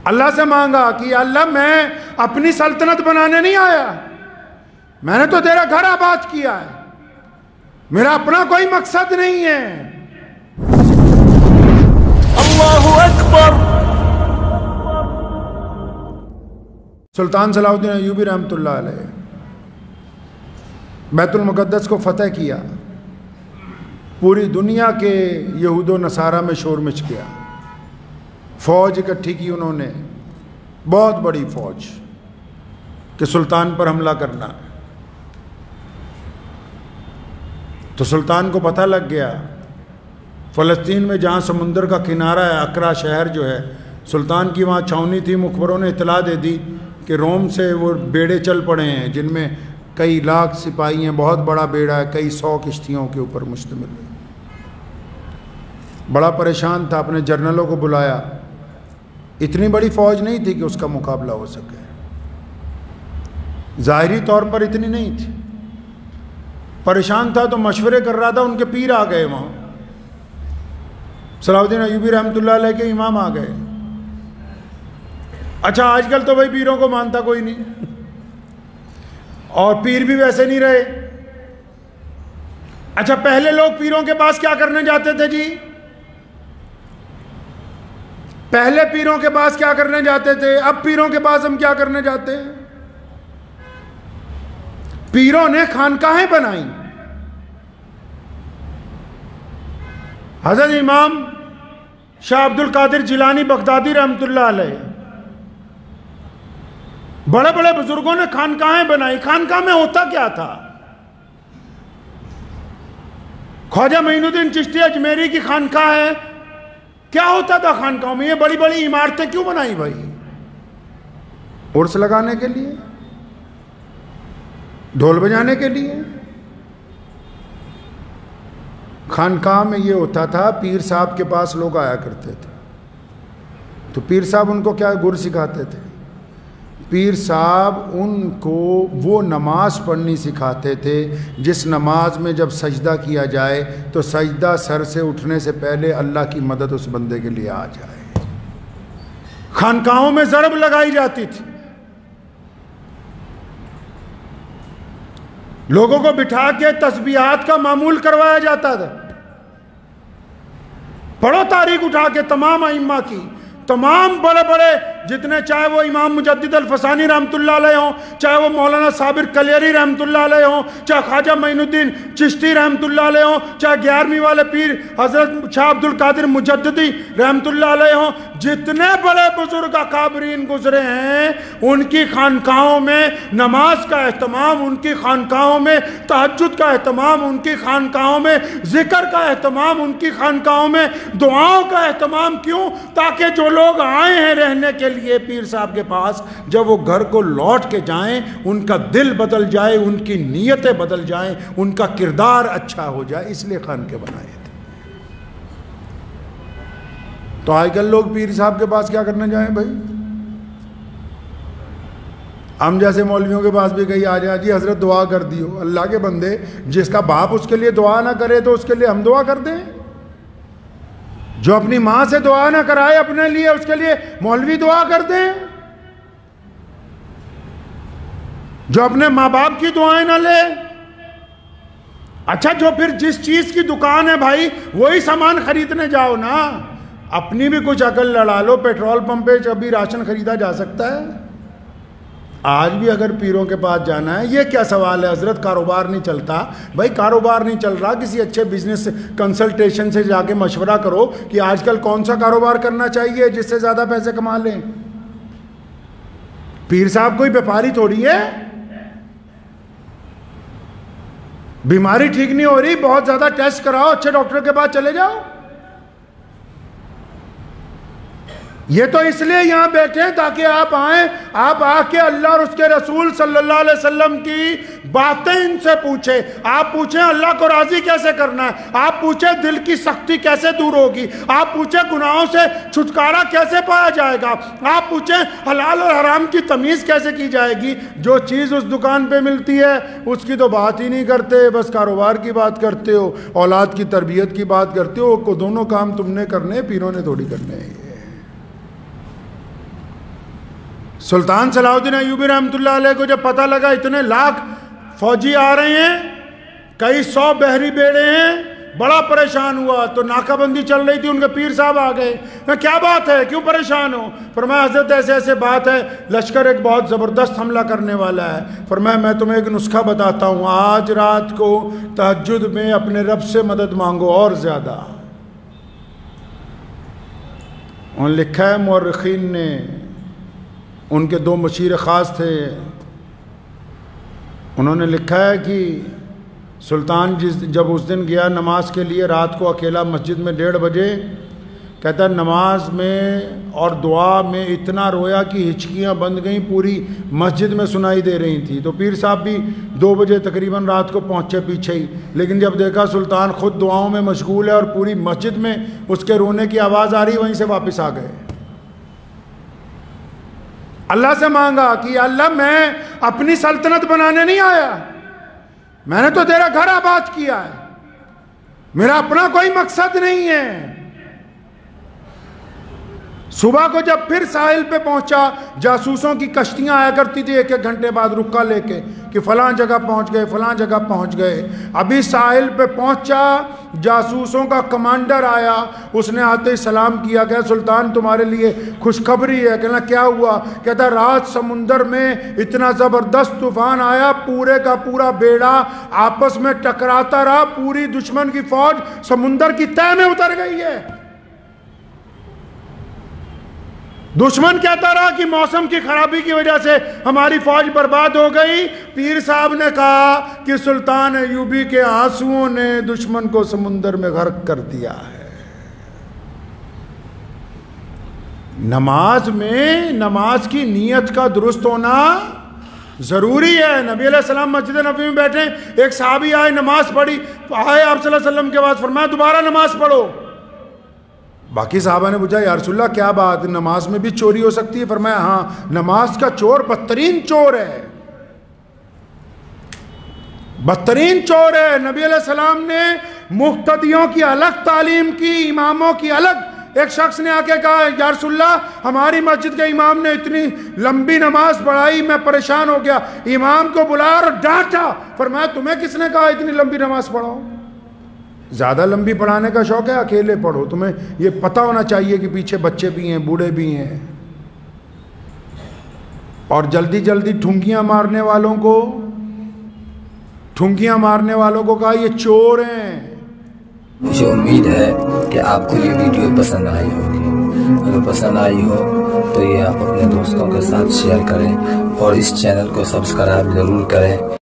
अल्लाह से मांगा कि अल्लाह मैं अपनी सल्तनत बनाने नहीं आया, मैंने तो तेरा घर आबाद किया है, मेरा अपना कोई मकसद नहीं है। अल्लाहु अकबर। सुल्तान सलाहुद्दीन अय्यूबी रहमतुल्लाह अलैह बैतुल मुक़द्दस को फतह किया, पूरी दुनिया के यहूदो नसारा में शोर मच गया, फ़ौज इकट्ठी की उन्होंने, बहुत बड़ी फ़ौज कि सुल्तान पर हमला करना। तो सुल्तान को पता लग गया, फ़लस्तीन में जहाँ समुंदर का किनारा है, अकरा शहर जो है, सुल्तान की वहाँ छावनी थी। मुखबरों ने इतला दे दी कि रोम से वो बेड़े चल पड़े हैं जिनमें कई लाख सिपाही हैं, बहुत बड़ा बेड़ा है, कई 100 किश्तियों के ऊपर मुश्तमिल है। बड़ा परेशान था, अपने जर्नलों को बुलाया। इतनी बड़ी फ़ौज नहीं थी कि उसका मुकाबला हो सके, ज़ाहिरी तौर पर इतनी नहीं थी। परेशान था तो मशवरे कर रहा था, उनके पीर आ गए वहाँ, सलाहुद्दीन अय्यूबी रहमतुल्लाह अलैह के इमाम आ गए। अच्छा, आजकल तो भाई पीरों को मानता कोई नहीं, और पीर भी वैसे नहीं रहे। अच्छा, पहले लोग पीरों के पास क्या करने जाते थे जी? पहले पीरों के पास क्या करने जाते थे, अब पीरों के पास हम क्या करने जाते हैं? पीरों ने खानकाहें बनाई। हज़रत इमाम शाह अब्दुल कादिर जिलानी बगदादी रहमतुल्लाह अलैह, बड़े बड़े बुजुर्गों ने खानकाहें बनाई। खानकाह में होता क्या था? ख्वाजा मोइनुद्दीन चिश्ती अजमेरी की खानकाह है, क्या होता था खानकाहों में? ये बड़ी बड़ी इमारतें क्यों बनाई भाई? उर्स लगाने के लिए, ढोल बजाने के लिए? खानकाह में ये होता था, पीर साहब के पास लोग आया करते थे, तो पीर साहब उनको क्या गुर सिखाते थे? पीर साहब उनको वो नमाज पढ़नी सिखाते थे जिस नमाज में जब सजदा किया जाए तो सजदा सर से उठने से पहले अल्लाह की मदद उस बंदे के लिए आ जाए। खानकाहों में ज़रब लगाई जाती थी, लोगों को बिठा के तस्बीहात का मामूल करवाया जाता था। पढ़ो तारीख उठा के तमाम अइम्मा की, तमाम बड़े बड़े जितने, चाहे वो इमाम मुजद्दिद अल-फसानी रहमतुल्लाह अलैह हों, चाहे वो मौलाना साबिर कलियरी रहमतुल्लाह अलैह हों, चाहे ख्वाजा मोइनुद्दीन चिश्ती रहमतुल्लाह अलैह हों, चाहे 11वीं वाले पीर हज़रत शाह अब्दुल कादिर मुजद्दिदी रहमतुल्लाह अलैह हों, जितने बड़े बुजुर्ग अकाबरीन गुजरे हैं, उनकी खानकाहों में नमाज का एहतमाम, उनकी खानकाहों में तहज्जुद का एहतमाम, उनकी खानकाहों में जिक्र का एहतमाम, उनकी खानकाहों में दुआओं का एहतमाम। क्यों? ताकि जो लोग आए हैं रहने के लिए पीर साहब के पास, जब वो घर को लौट के जाएं, उनका दिल बदल जाए, उनकी नीयतें बदल जाएं, उनका किरदार अच्छा हो जाए, इसलिए खानके बनाए थे। तो आजकल लोग पीर साहब के पास क्या करने जाएं भाई? हम जैसे मौलवियों के पास भी कहीं आ जाए, जी हजरत दुआ कर दियो। अल्लाह के बंदे, जिसका बाप उसके लिए दुआ ना करे तो उसके लिए हम दुआ कर दें? जो अपनी माँ से दुआ ना कराए अपने लिए, उसके लिए मौलवी दुआ कर दें? जो अपने माँ बाप की दुआएं ना ले? अच्छा, जो फिर जिस चीज की दुकान है भाई, वही सामान खरीदने जाओ ना। अपनी भी कुछ अकल लड़ा लो। पेट्रोल पंप पे अभी राशन खरीदा जा सकता है? आज भी अगर पीरों के पास जाना है, ये क्या सवाल है हजरत, कारोबार नहीं चलता? भाई कारोबार नहीं चल रहा, किसी अच्छे बिजनेस कंसल्टेशन से जाके मशवरा करो कि आजकल कौन सा कारोबार करना चाहिए जिससे ज्यादा पैसे कमा लें। पीर साहब कोई व्यापारी थोड़ी है। बीमारी ठीक नहीं हो रही, बहुत ज्यादा टेस्ट कराओ, अच्छे डॉक्टर के पास चले जाओ। ये तो इसलिए यहां बैठे हैं ताकि आप आए, आप आके अल्लाह और उसके रसूल सल्लल्लाहु अलैहि वसल्लम की बातें इनसे पूछें। आप पूछें अल्लाह को राजी कैसे करना है, आप पूछें दिल की सख्ती कैसे दूर होगी, आप पूछें गुनाहों से छुटकारा कैसे पाया जाएगा, आप पूछें हलाल और हराम की तमीज़ कैसे की जाएगी। जो चीज़ उस दुकान पे मिलती है उसकी तो बात ही नहीं करते, बस कारोबार की बात करते हो, औलाद की तरबियत की बात करते हो। को दोनों काम तुमने करने, पीरों ने थोड़ी करने हैं। सुल्तान सलाहुद्दीन अय्यूबी रहमतुल्लाह अलैह को जब पता लगा इतने लाख फौजी आ रहे हैं, कई 100 बहरी बेड़े हैं, बड़ा परेशान हुआ। तो नाकाबंदी चल रही थी, उनके पीर साहब आ गए। मैं क्या बात है, क्यों परेशान हो? फरमाया हज़रत ऐसे ऐसे बात है, लश्कर एक बहुत ज़बरदस्त हमला करने वाला है। फरमाया मैं तुम्हें एक नुस्खा बताता हूँ, आज रात को तहज्जुद में अपने रब से मदद मांगो और ज़्यादा। उन्होंने लिखा है, मुअर्रिखीन ने, उनके 2 मशीर ख़ास थे, उन्होंने लिखा है कि सुल्तान जब उस दिन गया नमाज के लिए रात को अकेला मस्जिद में 1:30 बजे, कहता है नमाज में और दुआ में इतना रोया कि हिचकियाँ बंद गईं, पूरी मस्जिद में सुनाई दे रही थी। तो पीर साहब भी 2 बजे तकरीबन रात को पहुँचे पीछे ही, लेकिन जब देखा सुल्तान खुद दुआओं में मशगूल है और पूरी मस्जिद में उसके रोने की आवाज़ आ रही, वहीं से वापस आ गए। अल्लाह से मांगा कि अल्लाह मैं अपनी सल्तनत बनाने नहीं आया, मैंने तो तेरा घर आबाद किया है, मेरा अपना कोई मकसद नहीं है। सुबह को जब फिर साहिल पे पहुंचा, जासूसों की कश्तियां आया करती थी 1-1 घंटे बाद रुक्का लेके कि फलां जगह पहुंच गए, फलां जगह पहुंच गए। अभी साहिल पे पहुंचा, जासूसों का कमांडर आया, उसने आते ही सलाम किया, कहा सुल्तान तुम्हारे लिए खुशखबरी है। कहना क्या हुआ? कहता रात समुंदर में इतना ज़बरदस्त तूफान आया, पूरे का पूरा बेड़ा आपस में टकराता रहा, पूरी दुश्मन की फौज समुंदर की तह में उतर गई है। दुश्मन कहता रहा कि मौसम की खराबी की वजह से हमारी फौज बर्बाद हो गई। पीर साहब ने कहा कि सुल्तान अय्यूबी के आंसुओं ने दुश्मन को समुंदर में गर्क कर दिया है। नमाज में नमाज की नीयत का दुरुस्त होना ज़रूरी है। नबी अलैहि सलाम मस्जिद नबी में बैठे, एक सहाबी आए, नमाज पढ़ी, आए आप सल्लल्लाहु अलैहि वसल्लम के बाद फरमाया दोबारा नमाज पढ़ो। बाकी साहबा ने पूछा या रसूलल्लाह क्या बात, नमाज में भी चोरी हो सकती है? फरमाया हाँ, नमाज का चोर बदतरीन चोर है, बदतरीन चोर है। नबी अलैहि सलाम ने मुक्तदियों की अलग तालीम की, इमामों की अलग। एक शख्स ने आके कहा या रसूलल्लाह हमारी मस्जिद के इमाम ने इतनी लंबी नमाज पढ़ाई, मैं परेशान हो गया, इमाम को बुलाया और डांटा। फरमाया तुम्हें किसने कहा इतनी लंबी नमाज पढ़ाओ? ज़्यादा लंबी पढ़ाने का शौक है, अकेले पढ़ो। तुम्हें ये पता होना चाहिए कि पीछे बच्चे भी हैं, बूढ़े भी हैं। और जल्दी जल्दी ठुंगियाँ मारने वालों को कहा ये चोर हैं। मुझे उम्मीद है कि आपको ये वीडियो पसंद आई होगी। अगर पसंद आई हो तो ये आप अपने दोस्तों के साथ शेयर करें और इस चैनल को सब्सक्राइब ज़रूर करें।